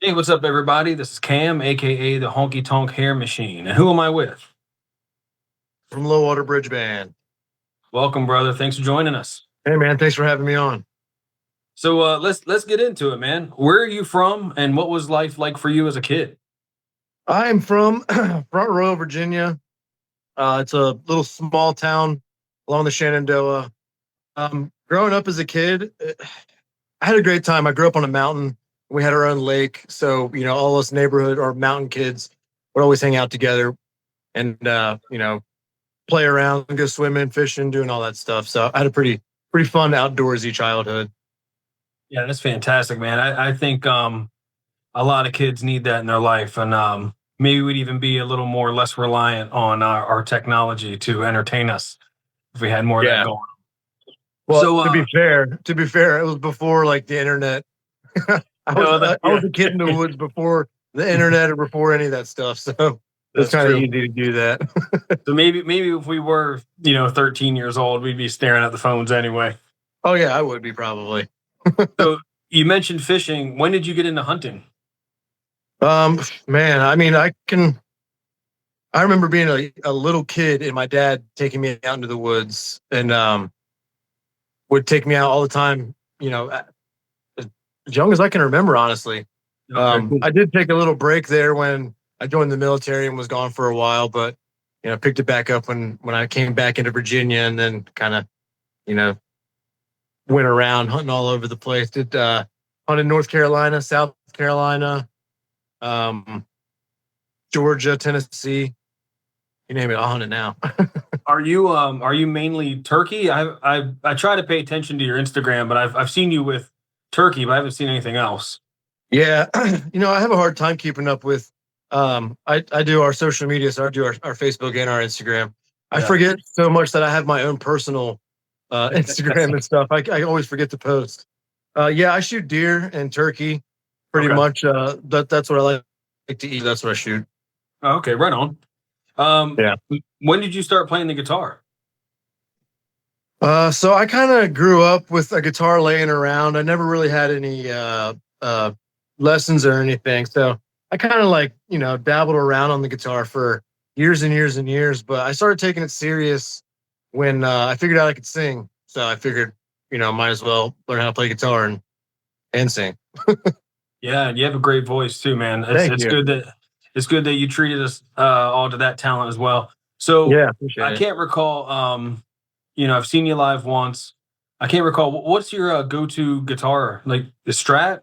Hey, what's up, everybody? This is Cam, aka the Honky Tonk Hair Machine. And who am I with? From Low Water Bridge Band. Welcome, brother. Thanks for joining us. Hey man, thanks for having me on. So let's get into it, man. Where are you from, and what was life like for you as a kid? I am from Front Royal, Virginia. It's a little small town along the Shenandoah. Growing up as a kid, I had a great time. I grew up on a mountain. We had our own lake, so all us neighborhood or mountain kids would always hang out together and play around, go swimming, fishing, doing all that stuff. So I had a pretty fun outdoorsy childhood. Yeah, that's fantastic, man. I think a lot of kids need that in their life, and maybe we'd even be a little more less reliant on our technology to entertain us if we had more of that Yeah. going. Well, So, to be fair, it was before like the internet. I was a kid in the woods before the internet or before any of that stuff, so it's That's kind of true. easy to do that. So maybe if we were 13 years old, we'd be staring at the phones anyway. Oh yeah, I would be probably. So you mentioned fishing. When did you get into hunting? Man, I mean, I remember being a little kid and my dad taking me out into the woods and would take me out all the time. As young as I can remember, honestly. Okay, cool. I did take a little break there when I joined the military and was gone for a while, but picked it back up when I came back into Virginia and then kind of you know went around hunting all over the place. Did hunted North Carolina, South Carolina, um, Georgia, Tennessee, you name it, I'll hunt it now. Are you mainly turkey? I try to pay attention to your Instagram, but I've seen you with turkey, but I haven't seen anything else. Yeah, I have a hard time keeping up with. I do our social media, so I do our Facebook and our Instagram. I Yeah. forget so much that I have my own personal Instagram and stuff. I always forget to post. Yeah, I shoot deer and turkey pretty Okay. much. That's what I like to eat. That's what I shoot. Okay, right on. Yeah. When did you start playing the guitar? So I kind of grew up with a guitar laying around. I never really had any lessons or anything. So I kind of dabbled around on the guitar for years and years and years. But I started taking it serious when I figured out I could sing. So I figured, might as well learn how to play guitar and sing. Yeah, and you have a great voice too, man. It's Thank it's you. good that you treated us all to that talent as well. So Yeah, appreciate I it. can't recall. I've seen you live once. I can't recall what's your go-to guitar, like the Strat.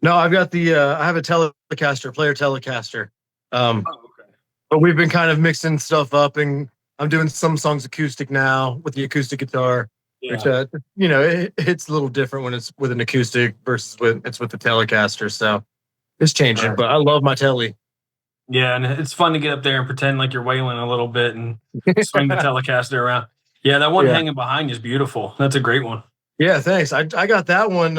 No, I've got I have a Telecaster, player Telecaster. Um, Oh, okay. but we've been kind of mixing stuff up, and I'm doing some songs acoustic now with the acoustic guitar, which Yeah. it's a little different when it's with an acoustic versus when it's with the Telecaster. So it's changing, Right. but I love my Telly. Yeah, and it's fun to get up there and pretend like you're wailing a little bit and swing the Telecaster around. Yeah, that one Yeah, hanging behind you is beautiful. That's a great one. yeah. Thanks. I got that one.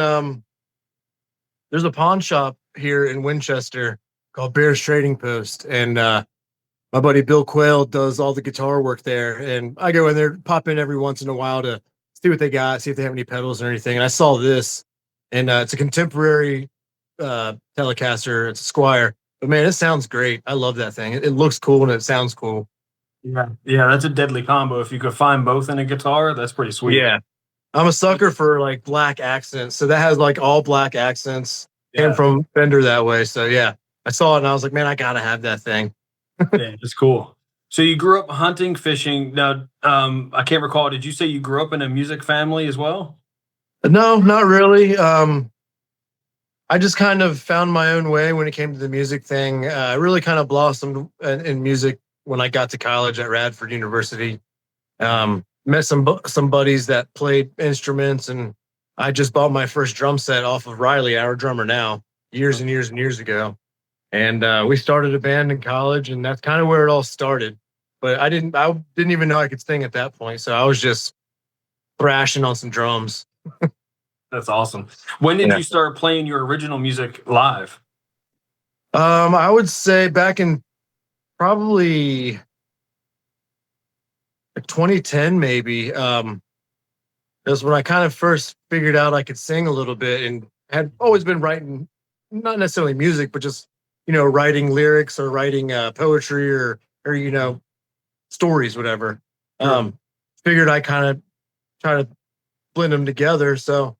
There's a pawn shop here in Winchester called Bears Trading Post, and my buddy Bill Quayle does all the guitar work there. And I go in there, pop in every once in a while to see what they got, see if they have any pedals or anything. And I saw this, and it's a contemporary Telecaster. It's a Squire, but man, it sounds great. I love that thing. It looks cool and it sounds cool. Yeah, yeah, that's a deadly combo. If you could find both in a guitar, that's pretty sweet. Yeah, I'm a sucker for like black accents, so that has like all black accents. Came Yeah, from Fender that way, so yeah. I saw it and I was like, man, I gotta have that thing. yeah, it's cool. So you grew up hunting, fishing. Now, I can't recall. Did you say you grew up in a music family as well? No, not really. I just kind of found my own way when it came to the music thing. I really kind of blossomed in music when I got to college at Radford University. Met some buddies that played instruments, and I just bought my first drum set off of Riley, our drummer now, years and years and years ago. And we started a band in college, and that's kind of where it all started. But I didn't even know I could sing at that point, so I was just thrashing on some drums. That's awesome. When did Yeah. you start playing your original music live? I would say back in probably 2010, maybe. That's when I kind of first figured out I could sing a little bit, and had always been writing not necessarily music, but just, writing lyrics or writing poetry or, stories, whatever. Sure. Um, Figured I kind of try to blend them together. So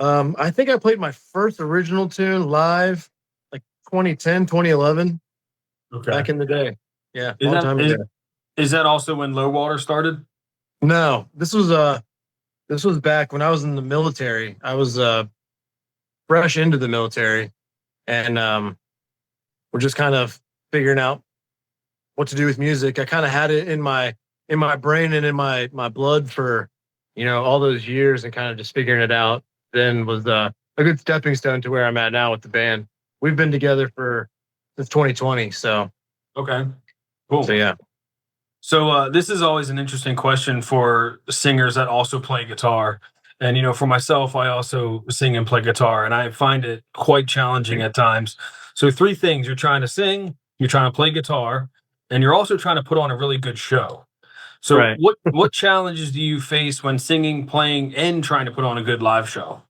I think I played my first original tune live like 2010, 2011, Okay. back in the day. Yeah, Is long that time is ago. is that also when Low Water started? No, this was back when I was in the military. I was fresh into the military, and we're just kind of figuring out what to do with music. I kind of had it in my brain and in my blood for all those years, and kind of just figuring it out. Then was a good stepping stone to where I'm at now with the band. We've been together for since 2020, Okay. so Cool. yeah. So this is always an interesting question for singers that also play guitar. And for myself, I also sing and play guitar, and I find it quite challenging at times. So three things: you're trying to sing, you're trying to play guitar, and you're also trying to put on a really good show. So Right. what challenges do you face when singing, playing, and trying to put on a good live show?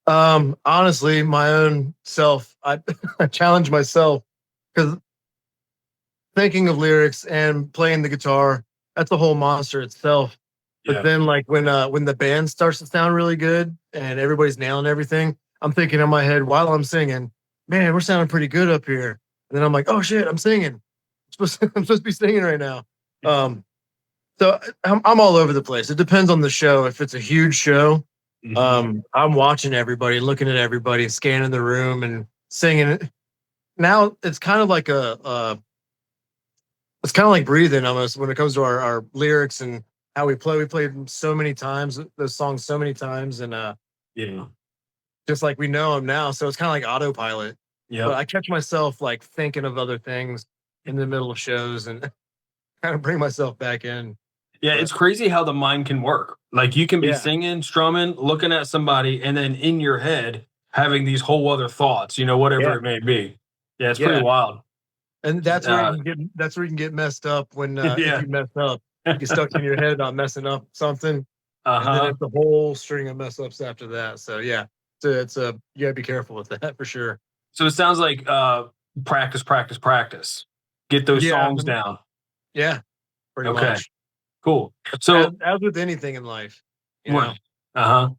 Honestly, my own self, I, I challenge myself because thinking of lyrics and playing the guitar, that's a whole monster itself. But Yeah. then like when the band starts to sound really good and everybody's nailing everything, I'm thinking in my head while I'm singing, man, we're sounding pretty good up here. And then I'm like, oh shit, I'm singing. I'm supposed to be singing right now. Um, so I'm all over the place. It depends on the show. If it's a huge show, Mhm. I'm watching everybody, looking at everybody, scanning the room and singing it. Now it's kind of like it's kind of like breathing almost when it comes to our lyrics and how we play. We played them so many times, those songs so many times, and Yeah. just like we know them now. So it's kind of like autopilot. But Yep. I catch myself like thinking of other things in the middle of shows and kind of bring myself back in. Yeah, But it's crazy how the mind can work. Like you can be yeah, singing, strumming, looking at somebody, and then in your head having these whole other thoughts, yeah, whatever it may be. Yeah, it's pretty yeah. wild. And that's where you can get messed up when if Yeah. you mess up, you get stuck in your head on messing up something, and then Uh-huh. it's a whole string of mess ups after that. So yeah, it's a you gotta be careful with that for sure. So it sounds like practice, practice, practice. Get those Yeah, songs down. yeah, pretty Okay, much. cool. As, So as with anything in life, you right. know, Uh-huh.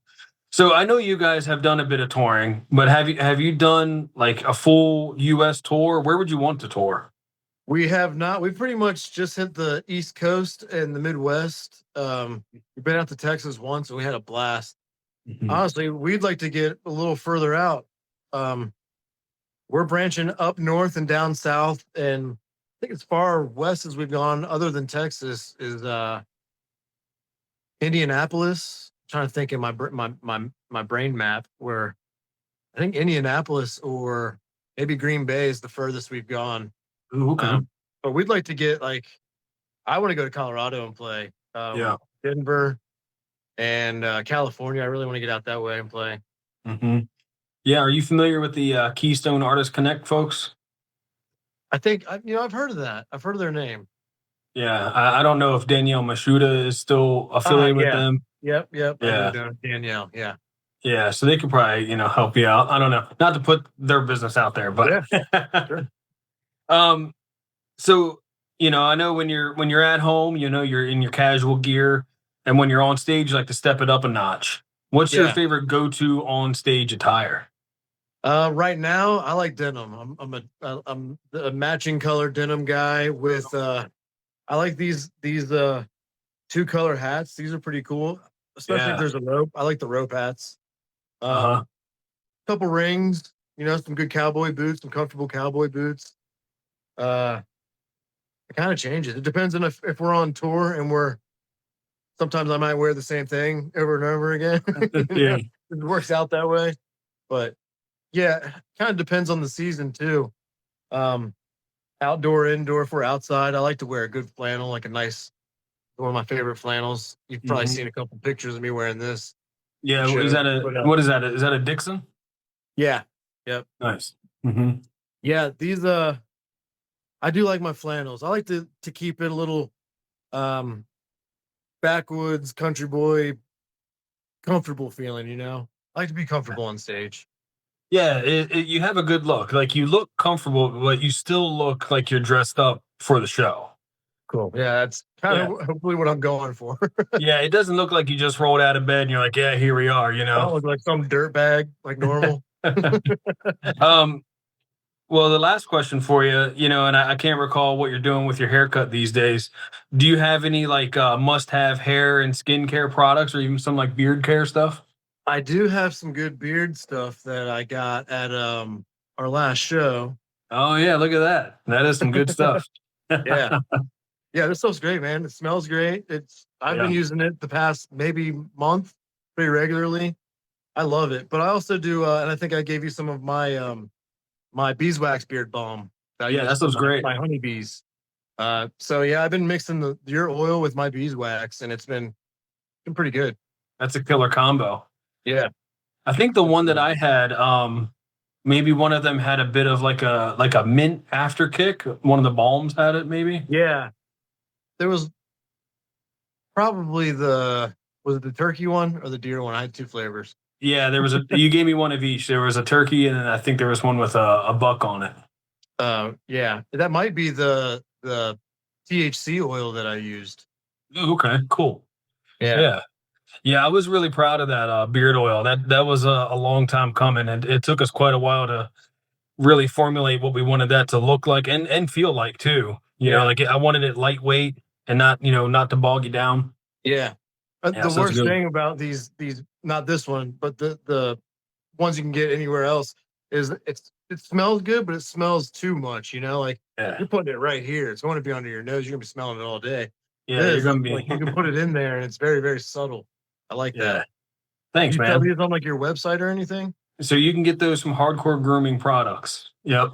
So I know you guys have done a bit of touring, but have you done like a full US tour? Where would you want to tour? we have not. We pretty much just hit the East Coast and the Midwest. We've been out to Texas once, and we had a blast. Mhm. Honestly, we'd like to get a little further out. Um, we're branching up north and down south, and I think as far west as we've gone, other than Texas, is Indianapolis. I'm trying to think in my brain map where I think Indianapolis or maybe Green Bay is the furthest we've gone. Ooh, okay. Um, but we'd like to get like I want to go to Colorado and play Yeah. Denver and California. I really want to get out that way and play. Hmm. Yeah. Are you familiar with the Keystone Artist Connect folks? I think I've heard of that. I've heard of their name. Yeah. I don't know if Danielle Mashuda is still Ah, affiliated with yeah. them. Yep. I do Yeah. know Danielle. Yeah. Yeah. So they could probably, help you out. I don't know. Not to put their business out there, but Yeah. Sure. um, so I know when you're at home, you're in your casual gear, and when you're on stage, you like to step it up a notch. What's your Yeah. favorite go-to on stage attire? Right now, I like denim. I'm a matching color denim guy with. I like these two color hats. These are pretty cool, especially if Yeah. there's a rope. I like the rope hats. Uh-huh. Couple rings. Some good cowboy boots, some comfortable cowboy boots. Uh, it kind of changes. It depends on if we're on tour and we're. Sometimes I might wear the same thing over and over again. Yeah. It works out that way, but yeah, kind of depends on the season too. Um, Outdoor, indoor. If we're outside, I like to wear a good flannel, like a nice one of my favorite flannels. You've probably Mhm. seen a couple pictures of me wearing this Yeah, at is shows. that a But what is that? Is that a Dixon? yeah, yep, Nice. Mhm. yeah. These I do like my flannels. I like to keep it a little um backwoods country boy comfortable feeling. I like to be comfortable on stage. Yeah, you have a good look. Like you look comfortable, but you still look like you're dressed up for the show. Cool. Yeah, that's kind Yeah. of hopefully what I'm going for. Yeah, it doesn't look like you just rolled out of bed and you're like, yeah, here we are, I don't look like some dirt bag like normal. um, well, the last question for you, and I can't recall what you're doing with your haircut these days. Do you have any like must-have hair and skincare products, or even some like beard care stuff? I do have some good beard stuff that I got at our last show. Oh yeah, look at that. That is some good stuff. Yeah. Yeah, this stuff's great, man. It smells great. I've Yeah. been using it the past maybe month pretty regularly. I love it. But I also do and I think I gave you some of my beeswax beard balm that I Yeah, use that for sounds great. my honeybees. So yeah, I've been mixing your oil with my beeswax and it's been pretty good. That's a killer combo. Yeah. I think the one that I had, maybe one of them had a bit of like a mint after kick. One of the balms had it, maybe. Yeah. There was probably was it the turkey one or the deer one? I had two flavors. Yeah, there was a. You gave me one of each. There was a turkey, and then I think there was one with a buck on it. Yeah. That might be the THC oil that I used. Oh, okay, cool. Yeah. Yeah, yeah. I was really proud of that beard oil. That was a long time coming, and it took us quite a while to really formulate what we wanted that to look like and feel like too. Yeah. Like I wanted it lightweight and not to bog you down. Yeah. Yeah, The so it's worst good. thing about these not this one, but the ones you can get anywhere else is it smells good, but it smells too much, like Yeah, you're putting it right here. It's going to be under your nose. You're gonna be smelling it all day. yeah. You're This, gonna be. like you can put it in there and it's very, very subtle. I like that. Yeah. Thanks, You sell man. these on like your website or anything? So you can get those from Hardcore Grooming Products. Yep.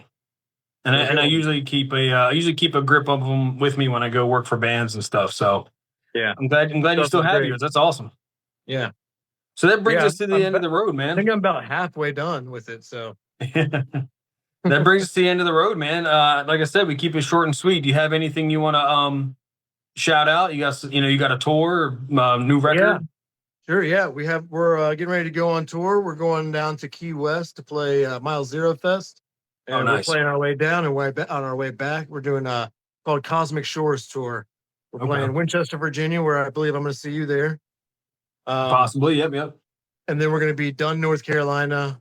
And I Cool. usually keep a grip of them with me when I go work for bands and stuff. So Yeah. I'm glad you Stuff still is have great. yours. That's awesome. Yeah. So that brings Yeah. us to the end of the road, I think man. I'm about halfway done with it. So That brings us to the end of the road, man. Like I said, we keep it short and sweet. Do you have anything you want to shout out? You got a tour, new record? yeah. Sure, yeah. We're getting ready to go on tour. We're going down to Key West to play Mile Zero Fest. Oh, And nice. we're playing our way down and on our way back. We're doing called Cosmic Shores Tour. We're Okay. playing Winchester, Virginia, where I believe I'm gonna see you there. Possibly, yep. And then we're gonna be Dunn, North Carolina,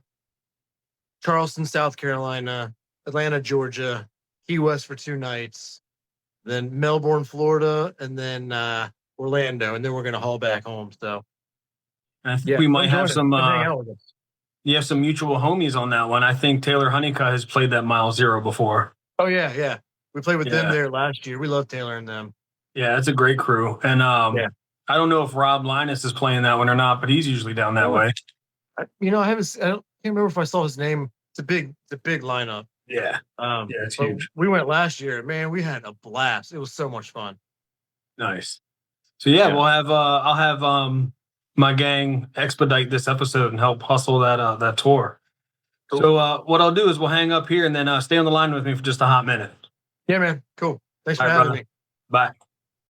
Charleston, South Carolina, Atlanta, Georgia, Key West for 2 nights, then Melbourne, Florida, and then Orlando, and then we're gonna haul back home. So I think yeah, we might have some. Come hang out with us. You have some mutual homies on that one. I think Taylor Honeycutt has played that Mile Zero before. Oh yeah. We played with them Yeah. there last year. We love Taylor and them. Yeah, that's a great crew. And Yeah. I don't know if Rob Linus is playing that one or not, but he's usually down that way. I can't remember if I saw his name. It's a big lineup. Yeah. Yeah, it's huge. We went last year. Man, we had a blast. It was so much fun. Nice. So yeah, Yeah. we'll have I'll have my gang expedite this episode and help hustle that tour. Cool. So what I'll do is we'll hang up here and then stay on the line with me for just a hot minute. Yeah, man. Cool. Thanks for All right, having brother. me. Bye.